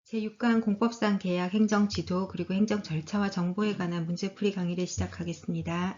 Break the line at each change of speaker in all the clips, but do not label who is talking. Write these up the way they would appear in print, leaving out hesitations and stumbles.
제6강 공법상 계약 행정 지도 그리고 행정 절차와 정보에 관한 문제풀이 강의를 시작하겠습니다.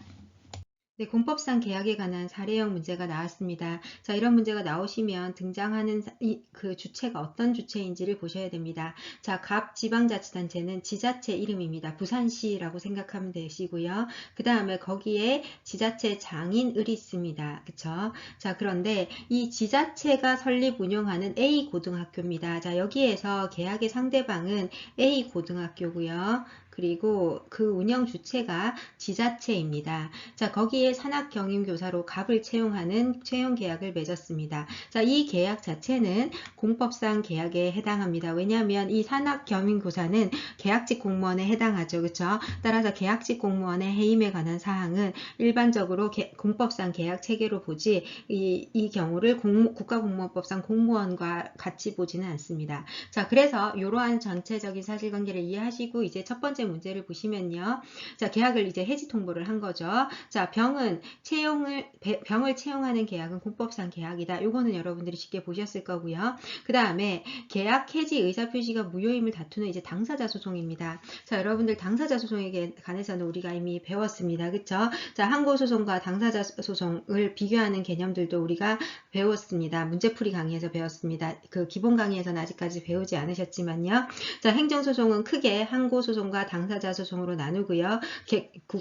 네, 공법상 계약에 관한 사례형 문제가 나왔습니다. 자, 이런 문제가 나오시면 등장하는 그 주체가 어떤 주체인지를 보셔야 됩니다. 자, 갑 지방자치단체는 지자체 이름입니다. 부산시라고 생각하면 되시고요. 그 다음에 거기에 지자체 장인을이 있습니다. 그쵸? 자, 그런데 이 지자체가 설립 운영하는 A고등학교입니다. 자, 여기에서 계약의 상대방은 A고등학교고요. 그리고 그 운영 주체가 지자체입니다. 자, 거기에 산학경임교사로 갑을 채용하는 채용계약을 맺었습니다. 자, 이 계약 자체는 공법상 계약에 해당합니다. 왜냐하면 이 산학경임교사는 계약직 공무원에 해당하죠. 그렇죠? 따라서 계약직 공무원의 해임에 관한 사항은 일반적으로 공법상 계약 체계로 보지 이 경우를 국가공무원법상 공무원과 같이 보지는 않습니다. 자, 그래서 이러한 전체적인 사실관계를 이해하시고 이제 첫 번째 문제를 보시면요. 자, 계약을 이제 해지 통보를 한 거죠. 자, 병을 채용하는 계약은 공법상 계약이다. 요거는 여러분들이 쉽게 보셨을 거고요. 그 다음에 계약 해지 의사표시가 무효임을 다투는 이제 당사자 소송입니다. 자, 여러분들 당사자 소송에 관해서는 우리가 이미 배웠습니다. 그쵸? 자, 항고소송과 당사자 소송을 비교하는 개념들도 우리가 배웠습니다. 문제풀이 강의에서 배웠습니다. 그 기본 강의에서는 아직까지 배우지 않으셨지만요. 자, 행정소송은 크게 항고소송과 당사자 소송으로 나누고요.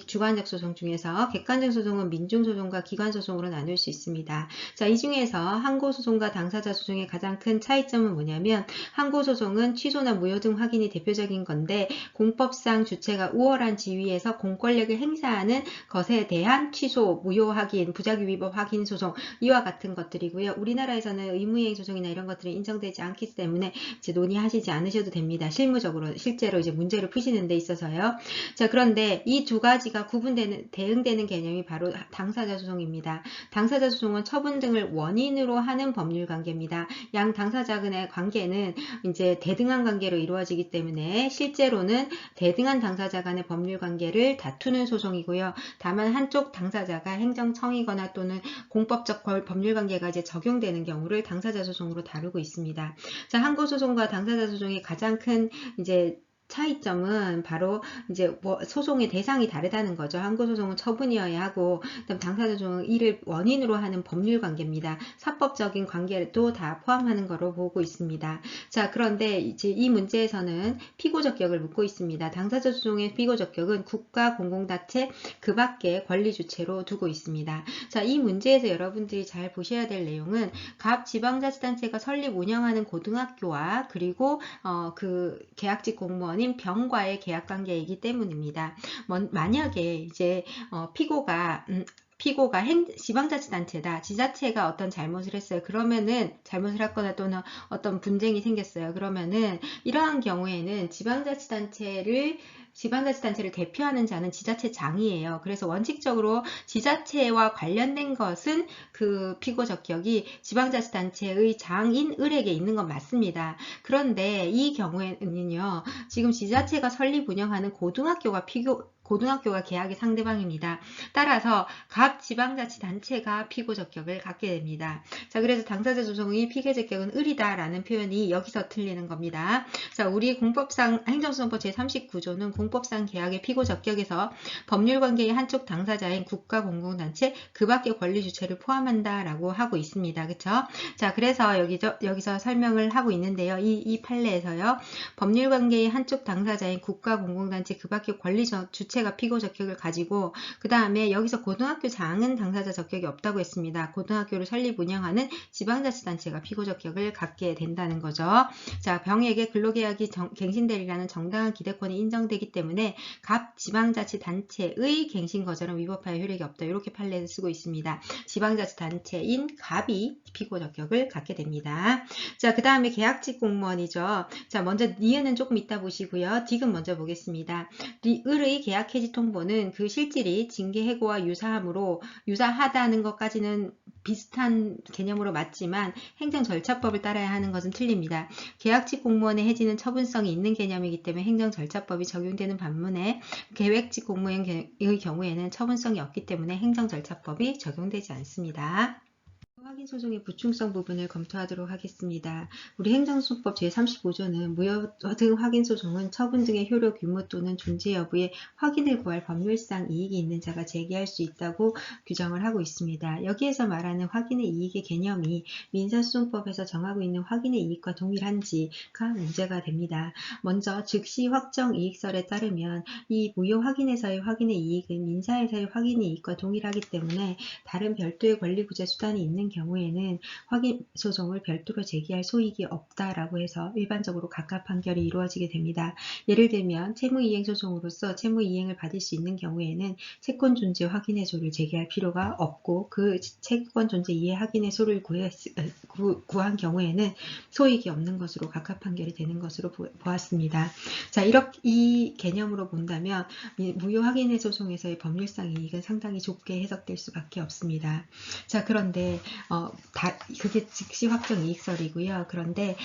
주관적 소송 중에서 객관적 소송은 민중소송과 기관소송으로 나눌 수 있습니다. 자, 이 중에서 항고소송과 당사자 소송의 가장 큰 차이점은 뭐냐면 항고소송은 취소나 무효 등 확인이 대표적인 건데 공법상 주체가 우월한 지위에서 공권력을 행사하는 것에 대한 취소, 무효 확인, 부작위 위법 확인 소송 이와 같은 것들이고요. 우리나라에서는 의무이행 소송이나 이런 것들이 인정되지 않기 때문에 이제 논의하시지 않으셔도 됩니다. 실제로 이제 문제를 푸시는 데 있어서요. 자, 그런데 이 두 가지가 대응되는 개념이 바로 당사자 소송입니다. 당사자 소송은 처분 등을 원인으로 하는 법률 관계입니다. 양 당사자 간의 관계는 이제 대등한 관계로 이루어지기 때문에 실제로는 대등한 당사자 간의 법률 관계를 다투는 소송이고요. 다만 한쪽 당사자가 행정청이거나 또는 공법적 법률 관계가 이제 적용되는 경우를 당사자 소송으로 다루고 있습니다. 자, 항고소송과 당사자 소송의 가장 큰 이제 차이점은 바로 이제 소송의 대상이 다르다는 거죠. 항고소송은 처분이어야 하고, 그다음 당사자소송은 이를 원인으로 하는 법률 관계입니다. 사법적인 관계도 다 포함하는 거로 보고 있습니다. 자, 그런데 이제 이 문제에서는 피고 적격을 묻고 있습니다. 당사자 소송의 피고 적격은 국가 공공단체 그 밖의 권리 주체로 두고 있습니다. 자, 이 문제에서 여러분들이 잘 보셔야 될 내용은 각 지방자치단체가 설립 운영하는 고등학교와 그리고 그 계약직 공무원 병과의 계약관계이기 때문입니다. 만약에 이제 피고가 지방자치단체다. 지자체가 어떤 잘못을 했어요. 그러면은 잘못을 했거나 또는 어떤 분쟁이 생겼어요. 그러면은 이러한 경우에는 지방자치단체를 대표하는 자는 지자체장이에요. 그래서 원칙적으로 지자체와 관련된 것은 그 피고 적격이 지방자치단체의 장인을에게 있는 건 맞습니다. 그런데 이 경우에는요. 지금 지자체가 설립 운영하는 고등학교가 계약의 상대방입니다. 따라서 각 지방자치단체가 피고 적격을 갖게 됩니다. 자, 그래서 당사자 소송의 피고 적격은 을이다라는 표현이 여기서 틀리는 겁니다. 자, 우리 공법상 행정소송법 제39조는 공법상 계약의 피고 적격에서 법률관계의 한쪽 당사자인 국가공공단체 그 밖의 권리 주체를 포함한다라고 하고 있습니다. 그쵸? 자, 그래서 여기서 설명을 하고 있는데요. 이 판례에서요. 법률관계의 한쪽 당사자인 국가공공단체 그 밖의 권리 주체가 피고 적격을 가지고 그 다음에 여기서 고등학교 장은 당사자 적격이 없다고 했습니다. 고등학교를 설립 운영하는 지방자치단체가 피고 적격을 갖게 된다는 거죠. 자, 병에게 근로계약이 갱신되리라는 정당한 기대권이 인정되기 때문에 각 지방자치단체의 갱신 거절은 위법하여 효력이 없다. 이렇게 판례를 쓰고 있습니다. 지방자치단체인 갑이 피고 적격을 갖게 됩니다. 자, 그 다음에 계약직 공무원이죠. 자, 먼저 니은은 조금 이따 보시고요. 딕은 먼저 보겠습니다. 을의 계약 해지 통보는 그 실질이 징계 해고와 유사하다는 것까지는 비슷한 개념으로 맞지만 행정 절차법을 따라야 하는 것은 틀립니다. 계약직 공무원의 해지는 처분성이 있는 개념이기 때문에 행정 절차법이 적용되는 반면에 계획직 공무원의 경우에는 처분성이 없기 때문에 행정 절차법이 적용되지 않습니다. 확인 소송의 부충성 부분을 검토하도록 하겠습니다. 우리 행정소송법 제35조는 무효 등 확인 소송은 처분 등의 효력 유무 또는 존재 여부의 확인을 구할 법률상 이익이 있는 자가 제기할 수 있다고 규정을 하고 있습니다. 여기에서 말하는 확인의 이익의 개념이 민사소송법에서 정하고 있는 확인의 이익과 동일한지가 문제가 됩니다. 먼저 즉시 확정 이익설에 따르면 이 무효 확인에서의 확인의 이익은 민사에서의 확인의 이익과 동일하기 때문에 다른 별도의 권리구제 수단이 있는 경우에는 확인 소송을 별도로 제기할 소익이 없다라고 해서 일반적으로 각각 판결이 이루어지게 됩니다. 예를 들면 채무이행 소송으로서 채무이행을 받을 수 있는 경우에는 채권 존재 확인의 소를 제기할 필요가 없고 그 채권 존재 이해 확인의 소를 구한 경우에는 소익이 없는 것으로 각각 판결이 되는 것으로 보았습니다. 자, 이 개념으로 본다면 무효 확인의 소송에서의 법률상 이익은 상당히 좁게 해석될 수밖에 없습니다. 자, 그런데 그게 즉시 확정 이익설이고요. 그런데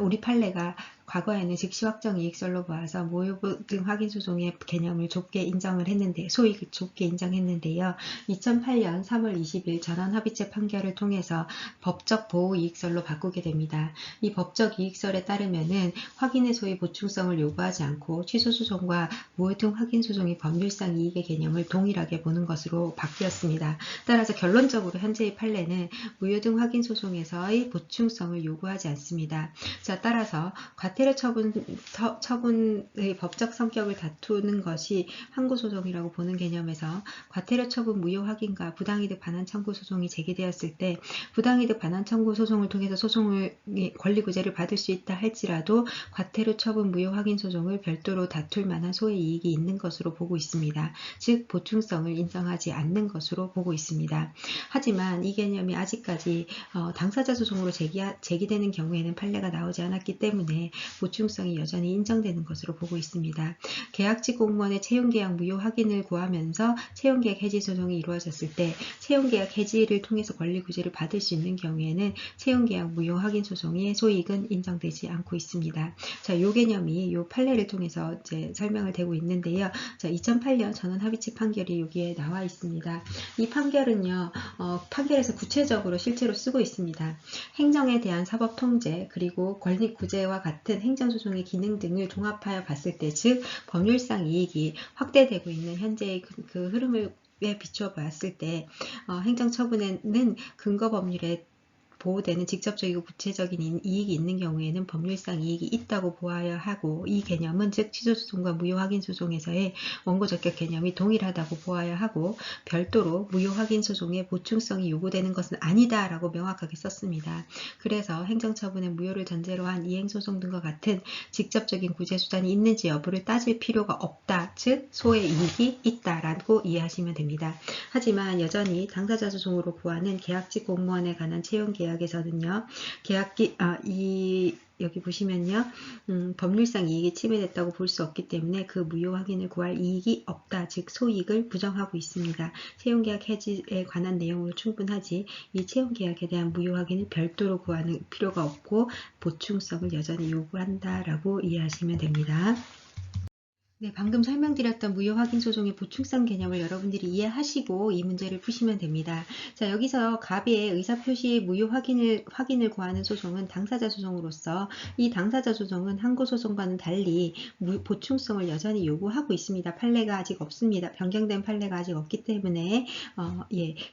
우리 판례가 과거에는 즉시 확정 이익설로 보아서 무효 등 확인 소송의 개념을 좁게 인정을 했는데 소익을 좁게 인정했는데요. 2008년 3월 20일 전원합의체 판결을 통해서 법적 보호 이익설로 바꾸게 됩니다. 이 법적 이익설에 따르면은 확인의 소의 보충성을 요구하지 않고 취소 소송과 무효 등 확인 소송이 법률상 이익의 개념을 동일하게 보는 것으로 바뀌었습니다. 따라서 결론적으로 현재의 판례는 무효 등 확인 소송에서의 보충성을 요구하지 않습니다. 자, 따라서 과태료 처분의 법적 성격을 다투는 것이 항고소송이라고 보는 개념에서 과태료 처분 무효 확인과 부당이득 반환 청구 소송이 제기되었을 때 부당이득 반환 청구 소송을 통해서 권리구제를 받을 수 있다 할지라도 과태료 처분 무효 확인 소송을 별도로 다툴 만한 소의 이익이 있는 것으로 보고 있습니다. 즉 보충성을 인정하지 않는 것으로 보고 있습니다. 하지만 이 개념이 아직까지 당사자 소송으로 제기되는 경우에는 판례가 나오지 않았기 때문에 보충성이 여전히 인정되는 것으로 보고 있습니다. 계약직 공무원의 채용계약 무효 확인을 구하면서 채용계약 해지 소송이 이루어졌을 때 채용계약 해지를 통해서 권리구제를 받을 수 있는 경우에는 채용계약 무효 확인 소송의 소익은 인정되지 않고 있습니다. 자, 이 개념이 이 판례를 통해서 이제 설명을 되고 있는데요. 자, 2008년 전원합의체 판결이 여기에 나와 있습니다. 이 판결은요, 판결에서 구체적으로 실제로 쓰고 있습니다. 행정에 대한 사법 통제 그리고 권리 구제와 같은 행정소송의 기능 등을 종합하여 봤을 때, 즉 법률상 이익이 확대되고 있는 현재의 그 흐름을 비추어 봤을 때 행정처분에는 근거법률에 보호되는 직접적이고 구체적인 이익이 있는 경우에는 법률상 이익이 있다고 보아야 하고 이 개념은 즉 취소소송과 무효 확인 소송에서의 원고 적격 개념이 동일하다고 보아야 하고 별도로 무효 확인 소송의 보충성이 요구되는 것은 아니다 라고 명확하게 썼습니다. 그래서 행정처분의 무효를 전제로 한 이행소송 등과 같은 직접적인 구제수단이 있는지 여부를 따질 필요가 없다. 즉 소의 이익이 있다라고 이해하시면 됩니다. 하지만 여전히 당사자 소송으로 구하는 계약직 공무원에 관한 채용계약에서는요. 여기 보시면요. 법률상 이익이 침해됐다고 볼 수 없기 때문에 그 무효 확인을 구할 이익이 없다. 즉 소익을 부정하고 있습니다. 채용계약 해지에 관한 내용으로 충분하지 이 채용계약에 대한 무효 확인을 별도로 구하는 필요가 없고 보충성을 여전히 요구한다라고 이해하시면 됩니다. 네, 방금 설명드렸던 무효 확인 소송의 보충성 개념을 여러분들이 이해하시고 이 문제를 푸시면 됩니다. 자, 여기서 갑의 의사표시의 무효 확인을 구하는 소송은 당사자 소송으로서 이 당사자 소송은 항고 소송과는 달리 보충성을 여전히 요구하고 있습니다. 판례가 아직 없습니다. 변경된 판례가 아직 없기 때문에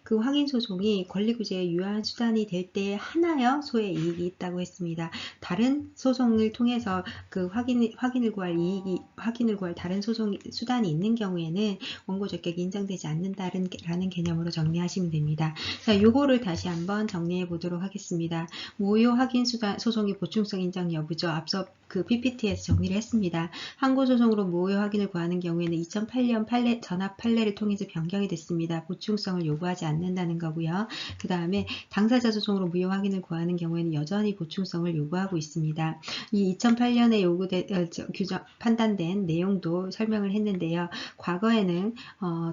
그 확인 소송이 권리구제의 유효한 수단이 될 때에 하나여 소의 이익이 있다고 했습니다. 다른 소송을 통해서 그 확인을 구할 다른 소송 수단이 있는 경우에는 원고 적격이 인정되지 않는다라는 개념으로 정리하시면 됩니다. 자, 요거를 다시 한번 정리해 보도록 하겠습니다. 무효 확인 소송의 보충성 인정 여부죠. 앞서 그 PPT에서 정리를 했습니다. 항고 소송으로 무효 확인을 구하는 경우에는 2008년 전합 판례를 통해서 변경이 됐습니다. 보충성을 요구하지 않는다는 거고요. 그 다음에 당사자 소송으로 무효 확인을 구하는 경우에는 여전히 보충성을 요구하고 있습니다. 이 2008년에 판단된 내용도 설명을 했는데요. 과거에는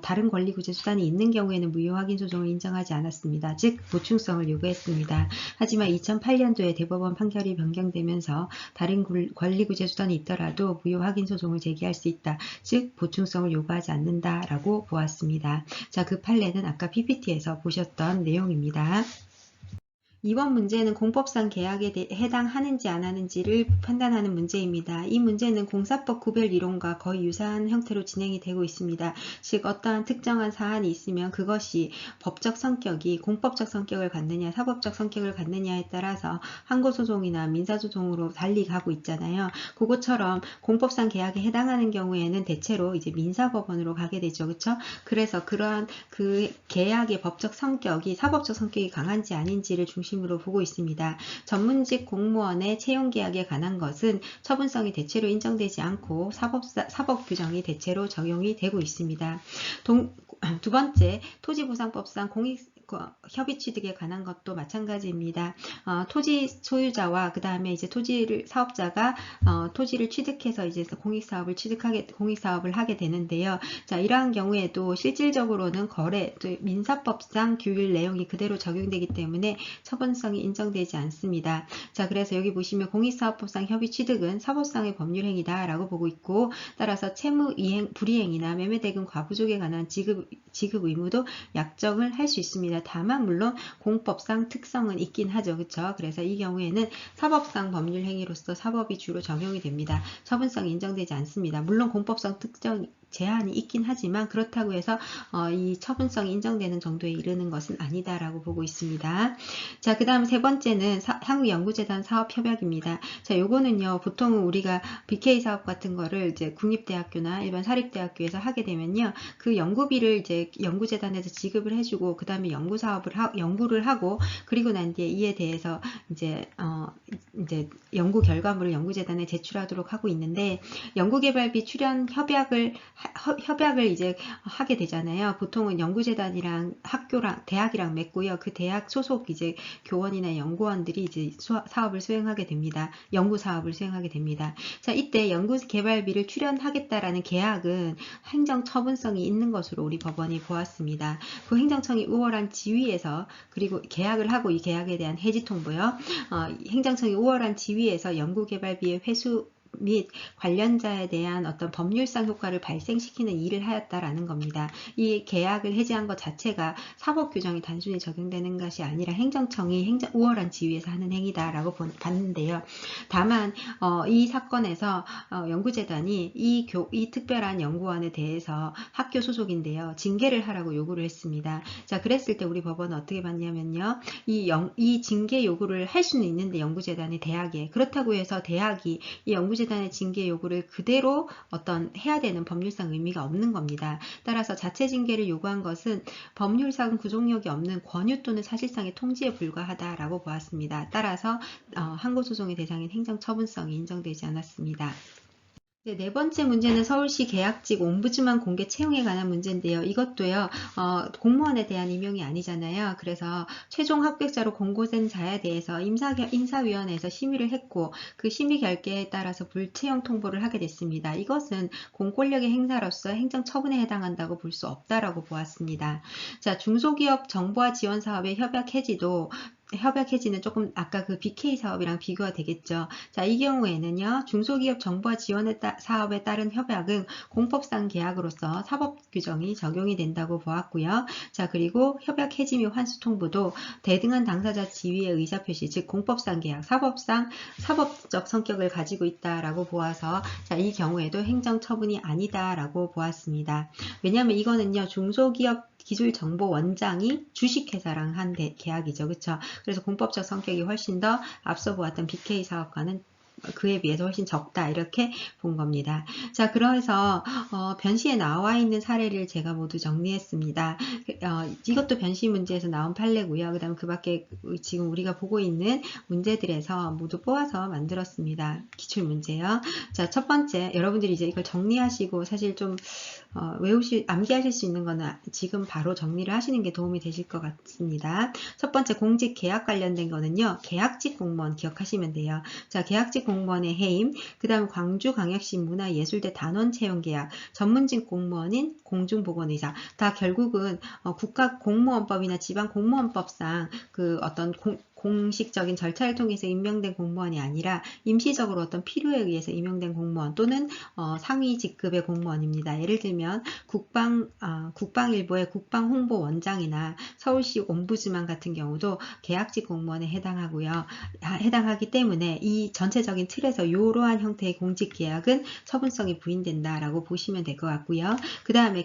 다른 권리구제 수단이 있는 경우에는 무효 확인 소송을 인정하지 않았습니다. 즉 보충성을 요구했습니다. 하지만 2008년도에 대법원 판결이 변경되면서 다른 권리구제 수단이 있더라도 무효 확인 소송을 제기할 수 있다. 즉 보충성을 요구하지 않는다라고 보았습니다. 자, 그 판례는 아까 PPT에서 보셨던 내용입니다. 이번 문제는 공법상 계약에 해당하는지 안 하는지를 판단하는 문제입니다. 이 문제는 공사법 구별 이론과 거의 유사한 형태로 진행이 되고 있습니다. 즉 어떠한 특정한 사안이 있으면 그것이 법적 성격이 공법적 성격을 갖느냐 사법적 성격을 갖느냐에 따라서 항고소송이나 민사소송으로 달리 가고 있잖아요. 그것처럼 공법상 계약에 해당하는 경우에는 대체로 이제 민사법원으로 가게 되죠. 그렇죠? 그래서 그러한 그 계약의 법적 성격이 사법적 성격이 강한지 아닌지를 중심으로 보고 있습니다. 전문직 공무원의 채용계약에 관한 것은 처분성이 대체로 인정되지 않고 사법 규정이 대체로 적용이 되고 있습니다. 두 번째, 토지보상법상 협의 취득에 관한 것도 마찬가지입니다. 토지 소유자와 그 다음에 이제 사업자가 토지를 취득해서 이제 공익사업을 하게 되는데요. 자, 이러한 경우에도 실질적으로는 민사법상 규율 내용이 그대로 적용되기 때문에 처분성이 인정되지 않습니다. 자, 그래서 여기 보시면 공익사업법상 협의 취득은 사법상의 법률행위다라고 보고 있고, 따라서 채무 불이행이나 매매대금 과부족에 관한 지급 의무도 약정을 할 수 있습니다. 다만 물론 공법상 특성은 있긴 하죠. 그렇죠? 그래서 이 경우에는 사법상 법률 행위로서 사법이 주로 적용이 됩니다. 처분성이 인정되지 않습니다. 물론 공법상 특정 제한이 있긴 하지만 그렇다고 해서 이 처분성이 인정되는 정도에 이르는 것은 아니다라고 보고 있습니다. 자, 그 다음 세 번째는 한국연구재단 사업협약입니다. 자, 요거는요, 보통은 우리가 BK 사업 같은 거를 이제 국립대학교나 일반 사립대학교에서 하게 되면요, 그 연구비를 이제 연구재단에서 지급을 해주고, 그 다음에 연구를 하고, 그리고 난 뒤에 이에 대해서 이제 연구 결과물을 연구재단에 제출하도록 하고 있는데, 연구개발비 출연 협약을 이제 하게 되잖아요. 보통은 연구재단이랑 학교랑 대학이랑 맺고요. 그 대학 소속 이제 교원이나 연구원들이 이제 사업을 수행하게 됩니다. 연구 사업을 수행하게 됩니다. 자, 이때 연구개발비를 출연하겠다라는 계약은 행정 처분성이 있는 것으로 우리 법원이 보았습니다. 그 행정청이 우월한 지위에서, 그리고 계약을 하고 이 계약에 대한 해지 통보요. 행정청이 우월한 지위에서 연구개발비의 회수 및 관련자에 대한 어떤 법률상 효과를 발생시키는 일을 하였다라는 겁니다. 이 계약을 해지한 것 자체가 사법 규정이 단순히 적용되는 것이 아니라 행정청이 우월한 지위에서 하는 행위다라고 봤는데요. 다만 이 사건에서 연구재단이 이 특별한 연구원에 대해서 학교 소속인데요, 징계를 하라고 요구를 했습니다. 자, 그랬을 때 우리 법원은 어떻게 봤냐면요, 이 징계 요구를 할 수는 있는데 연구재단이 대학에, 그렇다고 해서 대학이 이 연구재단의 징계 요구를 그대로 해야 되는 법률상 의미가 없는 겁니다. 따라서 자체 징계를 요구한 것은 법률상 구속력이 없는 권유 또는 사실상의 통지에 불과하다라고 보았습니다. 따라서 항고소송의 대상인 행정처분성이 인정되지 않았습니다. 네 번째 문제는 서울시 계약직 옴부즈만 공개 채용에 관한 문제인데요. 이것도요, 공무원에 대한 임용이 아니잖아요. 그래서 최종 합격자로 공고된 자에 대해서 인사위원회에서 심의를 했고, 그 심의 결과에 따라서 불채용 통보를 하게 됐습니다. 이것은 공권력의 행사로서 행정처분에 해당한다고 볼 수 없다라고 보았습니다. 자, 중소기업 정보화 지원 사업의 협약 해지는 조금 아까 그 BK 사업이랑 비교가 되겠죠. 자, 이 경우에는요, 중소기업 정보화 지원 사업에 따른 협약은 공법상 계약으로서 사법 규정이 적용이 된다고 보았고요. 자, 그리고 협약 해지 및 환수 통보도 대등한 당사자 지위의 의사표시, 즉 공법상 계약, 사법적 성격을 가지고 있다라고 보아서, 자, 이 경우에도 행정처분이 아니다라고 보았습니다. 왜냐하면 이거는요, 중소기업 기술정보원장이 주식회사랑 한 계약이죠. 그쵸? 그래서 공법적 성격이 훨씬 더 앞서 보았던 BK 사업과는 그에 비해서 훨씬 적다, 이렇게 본 겁니다. 자, 그래서 변시에 나와 있는 사례를 제가 모두 정리했습니다. 이것도 변시 문제에서 나온 판례고요. 그 다음 그 밖에 지금 우리가 보고 있는 문제들에서 모두 뽑아서 만들었습니다. 기출문제요. 자, 첫 번째, 여러분들이 이제 이걸 정리하시고 사실 좀 암기하실 수 있는 거는 지금 바로 정리를 하시는 게 도움이 되실 것 같습니다. 첫 번째, 공직 계약 관련된 거는요, 계약직 공무원 기억하시면 돼요. 자, 계약직 공무원의 해임, 그 다음 광주광역시 문화예술대 단원 채용 계약, 전문직 공무원인 공중보건의사, 다 결국은 국가공무원법이나 지방공무원법상 그 어떤 공식적인 절차를 통해서 임명된 공무원이 아니라 임시적으로 어떤 필요에 의해서 임명된 공무원 또는 상위 직급의 공무원입니다. 예를 들면 국방일보의 국방홍보원장이나 서울시 옴부즈만 같은 경우도 계약직 공무원에 해당하기 때문에 이 전체적인 틀에서 이러한 형태의 공직계약은 처분성이 부인된다라고 보시면 될 것 같고요. 그 다음에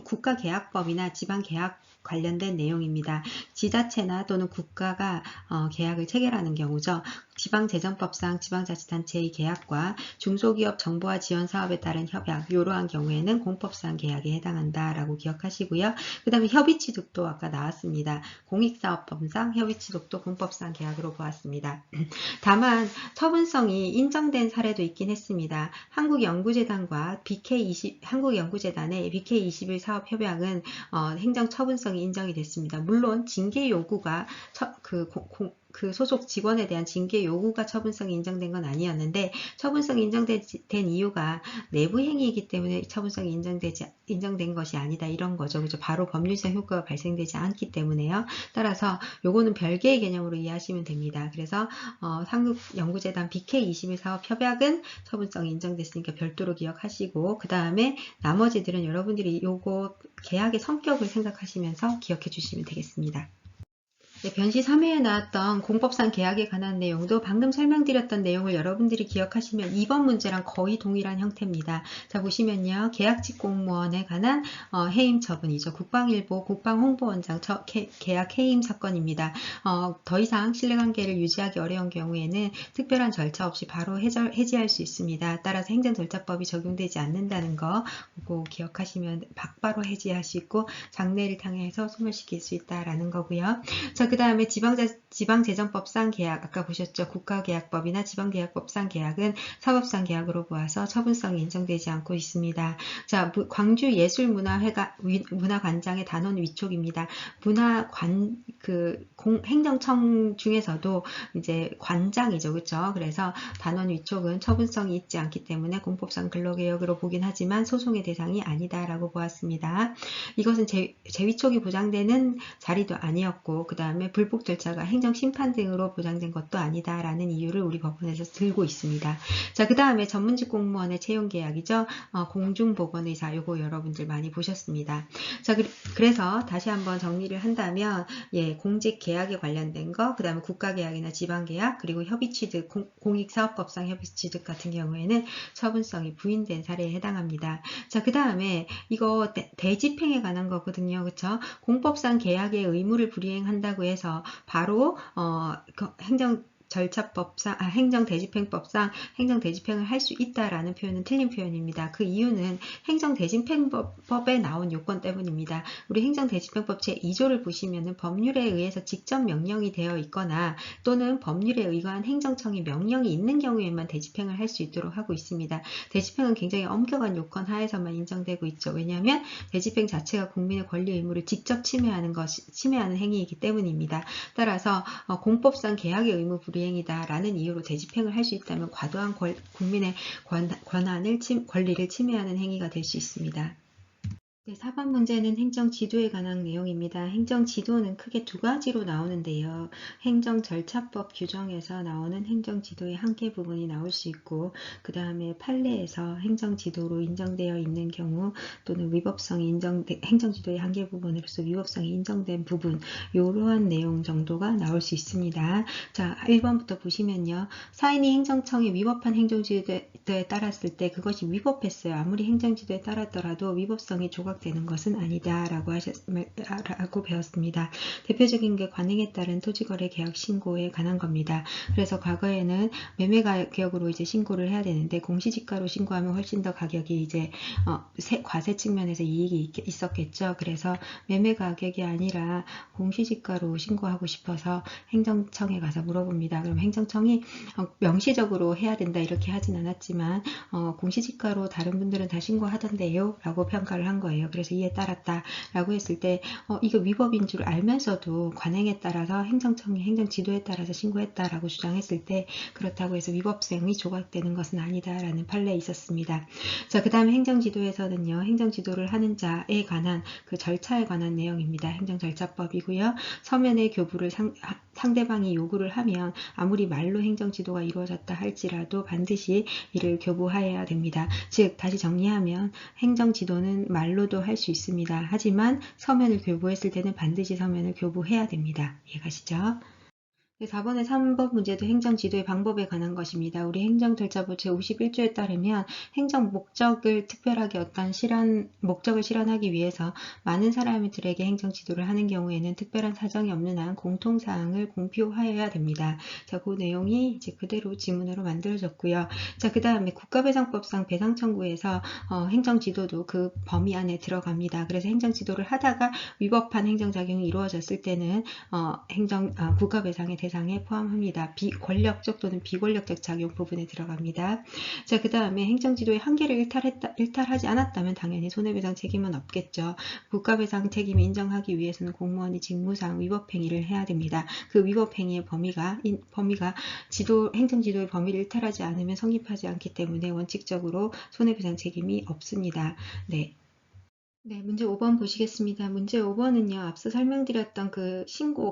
국가계약법이나 지방계약 관련된 내용입니다. 지자체나 또는 국가가 계약을 체결하는 경우죠. 지방재정법상 지방자치단체의 계약과 중소기업 정보화 지원 사업에 따른 협약, 이러한 경우에는 공법상 계약에 해당한다라고 기억하시고요. 그 다음에 협의취득도 아까 나왔습니다. 공익사업법상 협의취득도 공법상 계약으로 보았습니다. 다만 처분성이 인정된 사례도 있긴 했습니다. 한국연구재단과 한국연구재단의 BK21 사업협약은 행정처분성이 인정이 됐습니다. 물론 징계 요구가 그 소속 직원에 대한 징계 요구가 처분성이 인정된 건 아니었는데 처분성이 인정된 이유가 내부 행위이기 때문에 처분성이 인정된 것이 아니다 이런 거죠. 그죠? 바로 법률상 효과가 발생되지 않기 때문에요. 따라서 요거는 별개의 개념으로 이해하시면 됩니다. 그래서 한국연구재단 BK21 사업협약은 처분성이 인정됐으니까 별도로 기억하시고 그 다음에 나머지들은 여러분들이 요거 계약의 성격을 생각하시면서 기억해 주시면 되겠습니다. 네, 변시 3회에 나왔던 공법상 계약에 관한 내용도 방금 설명드렸던 내용을 여러분들이 기억하시면 2번 문제랑 거의 동일한 형태입니다. 자, 보시면요. 계약직 공무원에 관한 해임 처분이죠. 국방일보 국방홍보원장 계약 해임 사건입니다. 더 이상 신뢰관계를 유지하기 어려운 경우에는 특별한 절차 없이 바로 해지할 수 있습니다. 따라서 행정절차법이 적용되지 않는다는 거 기억하시면 바로 해지하시고 장래를 향해서 소멸시킬 수 있다라는 거고요. 자, 그 다음에 지방재정법상 계약, 아까 보셨죠? 국가계약법이나 지방계약법상 계약은 사법상 계약으로 보아서 처분성이 인정되지 않고 있습니다. 자, 문화관장의 단원 위촉입니다. 행정청 중에서도 이제 관장이죠. 그렇죠? 그래서 단원 위촉은 처분성이 있지 않기 때문에 공법상 근로개혁으로 보긴 하지만 소송의 대상이 아니다라고 보았습니다. 이것은 재위촉이 보장되는 자리도 아니었고 그 다음에 불복 절차가 행정심판 등으로 보장된 것도 아니다라는 이유를 우리 법원에서 들고 있습니다. 자, 그 다음에 전문직 공무원의 채용계약이죠. 공중보건의사 요거 여러분들 많이 보셨습니다. 자, 그래서 다시 한번 정리를 한다면 공직계약에 관련된 거, 그 다음에 국가계약이나 지방계약, 그리고 협의취득, 공익사업법상 협의취득 같은 경우에는 처분성이 부인된 사례에 해당합니다. 자, 그 다음에 이거 대집행에 관한 거거든요. 그쵸? 공법상 계약의 의무를 불이행한다고 해서 바로 행정대집행법상 행정대집행을 할 수 있다라는 표현은 틀린 표현입니다. 그 이유는 행정대집행법에 나온 요건 때문입니다. 우리 행정대집행법 제2조를 보시면은 법률에 의해서 직접 명령이 되어 있거나 또는 법률에 의거한 행정청의 명령이 있는 경우에만 대집행을 할 수 있도록 하고 있습니다. 대집행은 굉장히 엄격한 요건 하에서만 인정되고 있죠. 왜냐하면 대집행 자체가 국민의 권리 의무를 직접 침해하는 행위이기 때문입니다. 따라서 공법상 계약의 의무 불이행이다라는 이유로 대집행을 할 수 있다면 과도한 국민의 권리를 침해하는 행위가 될 수 있습니다. 네, 4번 문제는 행정지도에 관한 내용입니다. 행정지도는 크게 두 가지로 나오는데요. 행정절차법 규정에서 나오는 행정지도의 한계 부분이 나올 수 있고 그 다음에 판례에서 행정지도로 인정되어 있는 경우 또는 행정지도의 한계 부분으로서 위법성이 인정된 부분 이러한 내용 정도가 나올 수 있습니다. 자, 1번부터 보시면요. 사인이 행정청이 위법한 행정지도에 따랐을 때 그것이 위법했어요. 아무리 행정지도에 따랐더라도 위법성이 되는 것은 아니다라고 배웠습니다. 대표적인 게 관행에 따른 토지거래 계약 신고에 관한 겁니다. 그래서 과거에는 매매 가격으로 이제 신고를 해야 되는데 공시지가로 신고하면 훨씬 더 가격이 이제 과세 측면에서 이익이 있었겠죠. 그래서 매매 가격이 아니라 공시지가로 신고하고 싶어서 행정청에 가서 물어봅니다. 그럼 행정청이 명시적으로 해야 된다 이렇게 하진 않았지만 공시지가로 다른 분들은 다 신고하던데요 라고 평가를 한 거예요. 그래서 이에 따랐다 라고 했을 때 이거 위법인 줄 알면서도 관행에 따라서 행정청이 행정지도에 따라서 신고했다라고 주장했을 때 그렇다고 해서 위법성이 조각되는 것은 아니다라는 판례에 있었습니다. 자, 그 다음에 행정지도에서는요. 행정지도를 하는 자에 관한 그 절차에 관한 내용입니다. 행정절차법이고요. 서면의 교부를 상대방이 요구를 하면 아무리 말로 행정지도가 이루어졌다 할지라도 반드시 이를 교부해야 됩니다. 즉 다시 정리하면 행정지도는 말로도 할 수 있습니다. 하지만 서면을 교부했을 때는 반드시 서면을 교부해야 됩니다. 이해가시죠? 4번의 3번 문제도 행정지도의 방법에 관한 것입니다. 우리 행정절차부 제51조에 따르면 행정 목적을 특별하게 어떤 목적을 실현하기 위해서 많은 사람들에게 행정지도를 하는 경우에는 특별한 사정이 없는 한 공통사항을 공표하여야 됩니다. 자, 그 내용이 이제 그대로 지문으로 만들어졌고요. 자, 그 다음에 국가배상법상 배상청구에서 행정지도도 그 범위 안에 들어갑니다. 그래서 행정지도를 하다가 위법한 행정작용이 이루어졌을 때는 국가배상의 대상에 포함합니다. 권력적 또는 비권력적 작용 부분에 들어갑니다. 자, 그 다음에 행정지도의 한계를 일탈하지 않았다면 당연히 손해배상 책임은 없겠죠. 국가배상 책임을 인정하기 위해서는 공무원이 직무상 위법행위를 해야 됩니다. 그 위법행위의 범위가 행정지도의 범위를 일탈하지 않으면 성립하지 않기 때문에 원칙적으로 손해배상 책임이 없습니다. 네. 네, 문제 5번 보시겠습니다. 문제 5번은요, 앞서 설명드렸던 그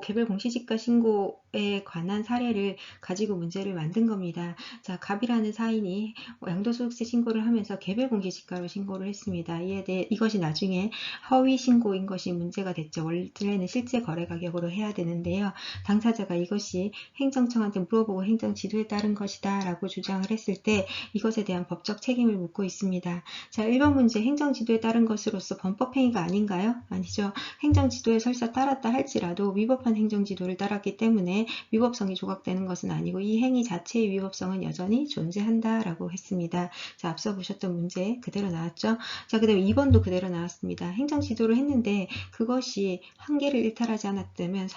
개별 공시지가 신고에 관한 사례를 가지고 문제를 만든 겁니다. 자, 갑이라는 사인이 양도소득세 신고를 하면서 개별 공시지가로 신고를 했습니다. 이에 대해 이것이 나중에 허위 신고인 것이 문제가 됐죠. 원래는 실제 거래 가격으로 해야 되는데요. 당사자가 이것이 행정청한테 물어보고 행정지도에 따른 것이다 라고 주장을 했을 때 이것에 대한 법적 책임을 묻고 있습니다. 자, 1번 문제 행정지도에 따른 것으로서 범법행위가 아닌가요? 아니죠. 행정지도에 설사 따랐다 할지라도 위법한 행정지도를 따랐기 때문에 위법성이 조각되는 것은 아니고 이 행위 자체의 위법성은 여전히 존재한다라고 했습니다. 자, 앞서 보셨던 문제 그대로 나왔죠? 자, 그 다음에 2번도 그대로 나왔습니다. 행정지도를 했는데 그것이 한계를 일탈하지 않았다면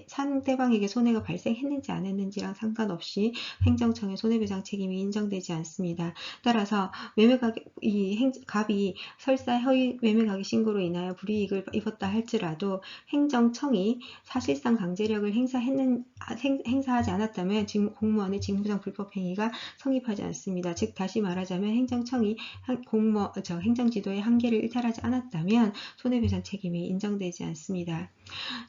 상대방에게 손해가 발생했는지 안 했는지랑 상관없이 행정청의 손해배상 책임이 인정되지 않습니다. 따라서 갑이 설사 허위 매매가격 신고로 인하여 불이익을 입었다 할지라도 행정청이 사실상 강제력을 행사하지 않았다면 공무원의 직무상 불법행위가 성립하지 않습니다. 즉 다시 말하자면 행정청이 행정지도의 한계를 일탈하지 않았다면 손해배상 책임이 인정되지 않습니다.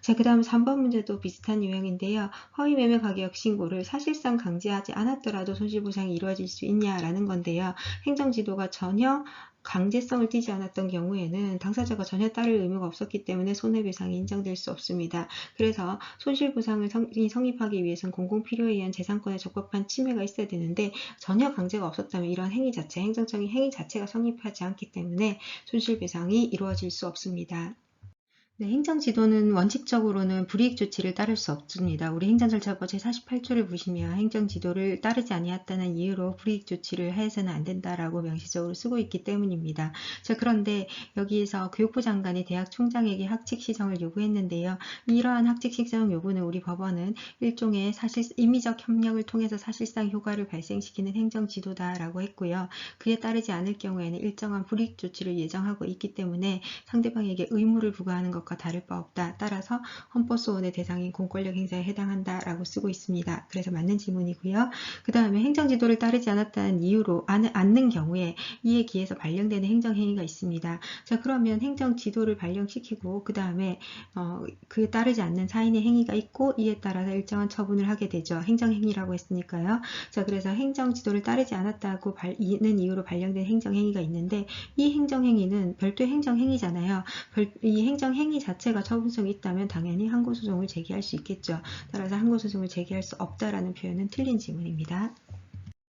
자, 그 다음 3번 문제도 비슷한 유형인데요. 허위 매매 가격 신고를 사실상 강제하지 않았더라도 손실보상이 이루어질 수 있냐라는 건데요. 행정지도가 전혀 강제성을 띠지 않았던 경우에는 당사자가 전혀 따를 의무가 없었기 때문에 손해배상이 인정될 수 없습니다. 그래서 손실보상을 성립하기 위해서는 공공필요에 의한 재산권에 적법한 침해가 있어야 되는데 전혀 강제가 없었다면 이런 행정청의 행위 자체가 성립하지 않기 때문에 손실배상이 이루어질 수 없습니다. 네, 행정지도는 원칙적으로는 불이익 조치를 따를 수 없습니다. 우리 행정절차법 제48조를 보시면 행정지도를 따르지 아니했다는 이유로 불이익 조치를 해서는 안 된다라고 명시적으로 쓰고 있기 때문입니다. 자, 그런데 여기에서 교육부 장관이 대학 총장에게 학칙 시정을 요구했는데요. 이러한 학칙 시정 요구는 우리 법원은 일종의 임의적 협력을 통해서 사실상 효과를 발생시키는 행정지도다라고 했고요. 그에 따르지 않을 경우에는 일정한 불이익 조치를 예정하고 있기 때문에 상대방에게 의무를 부과하는 것과 다를 바 없다. 따라서 헌법소원의 대상인 공권력 행사에 해당한다라고 쓰고 있습니다. 그래서 맞는 지문이고요. 그 다음에 행정지도를 따르지 않았다는 이유로 않는 경우에 이에 기해서 발령되는 행정행위가 있습니다. 자, 그러면 행정지도를 발령시키고 그 다음에 그에 따르지 않는 사인의 행위가 있고 이에 따라서 일정한 처분을 하게 되죠. 행정행위라고 했으니까요. 자, 그래서 행정지도를 따르지 않았다고 는 이유로 발령된 행정행위가 있는데 이 행정행위는 별도의 행정행위잖아요. 이 행정행위 자체가 처분성이 있다면 당연히 항고소송을 제기할 수 있겠죠. 따라서 항고소송을 제기할 수 없다라는 표현은 틀린 지문입니다.